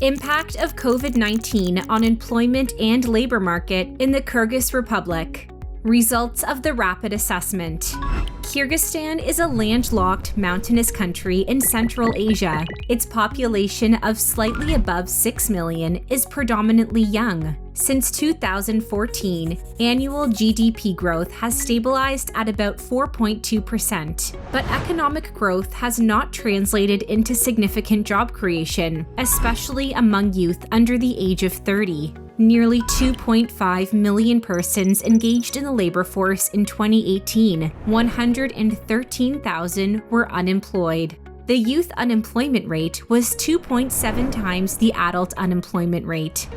Impact of COVID-19 on employment and labor market in the Kyrgyz Republic. Results of the rapid assessment. Kyrgyzstan is a landlocked, mountainous country in Central Asia. Its population of slightly above 6 million is predominantly young. Since 2014, annual GDP growth has stabilized at about 4.2%, but economic growth has not translated into significant job creation, especially among youth under the age of 30. Nearly 2.5 million persons engaged in the labor force in 2018. 113,000 were unemployed. The youth unemployment rate was 2.7 times the adult unemployment rate.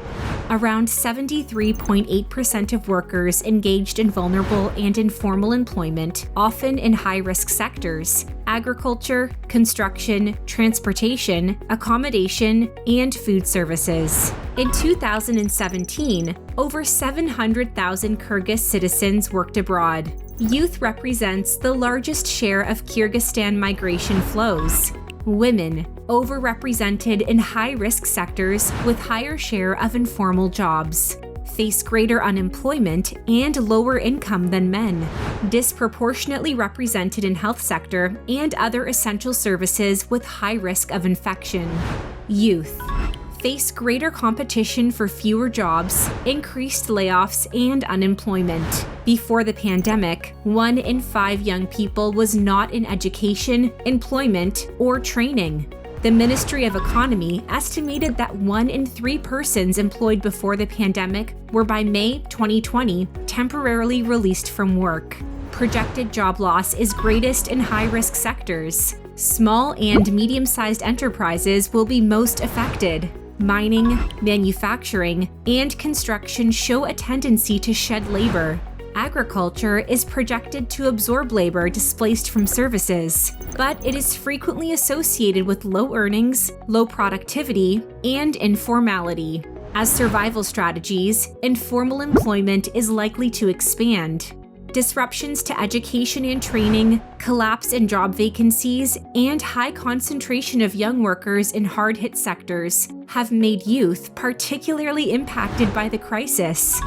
Around 73.8% of workers engaged in vulnerable and informal employment, often in high-risk sectors: agriculture, construction, transportation, accommodation, and food services. In 2017, over 700,000 Kyrgyz citizens worked abroad. Youth represents the largest share of Kyrgyzstan migration flows. Women, overrepresented in high-risk sectors with higher share of informal jobs, face greater unemployment and lower income than men. Disproportionately represented in health sector and other essential services with high risk of infection. Youth face greater competition for fewer jobs, increased layoffs, and unemployment. Before the pandemic, 1 in 5 young people was not in education, employment, or training. The Ministry of Economy estimated that 1 in 3 persons employed before the pandemic were by May 2020 temporarily released from work. Projected job loss is greatest in high-risk sectors. Small and medium-sized enterprises will be most affected. Mining, manufacturing, and construction show a tendency to shed labor. Agriculture is projected to absorb labor displaced from services, but it is frequently associated with low earnings, low productivity, and informality. As survival strategies, informal employment is likely to expand. Disruptions to education and training, collapse in job vacancies, and high concentration of young workers in hard-hit sectors have made youth particularly impacted by the crisis.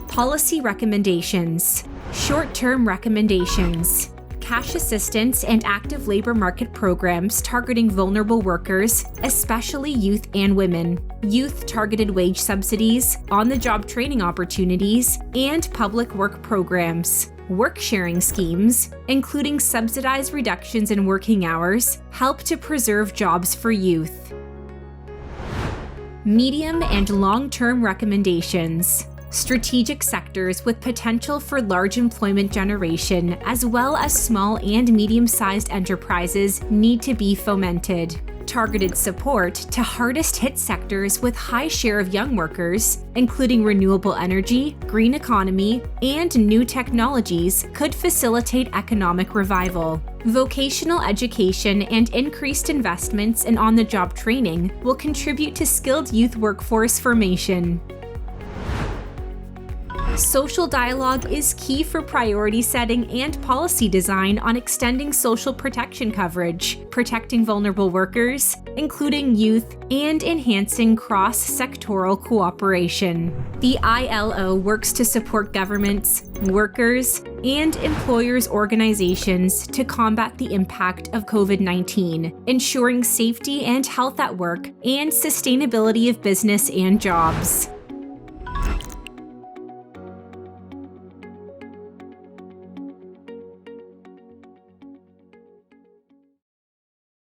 Policy recommendations. Short-term recommendations. Cash assistance and active labor market programs targeting vulnerable workers, especially youth and women. Youth-targeted wage subsidies, on-the-job training opportunities, and public work programs. Work-sharing schemes, including subsidized reductions in working hours, help to preserve jobs for youth. Medium and long-term recommendations. Strategic sectors with potential for large employment generation, as well as small and medium-sized enterprises, need to be fomented. Targeted support to hardest-hit sectors with high share of young workers, including renewable energy, green economy, and new technologies, could facilitate economic revival. Vocational education and increased investments in on-the-job training will contribute to skilled youth workforce formation. Social dialogue is key for priority setting and policy design on extending social protection coverage, protecting vulnerable workers, including youth, and enhancing cross-sectoral cooperation. The ILO works to support governments, workers, and employers' organizations to combat the impact of COVID-19, ensuring safety and health at work and sustainability of business and jobs.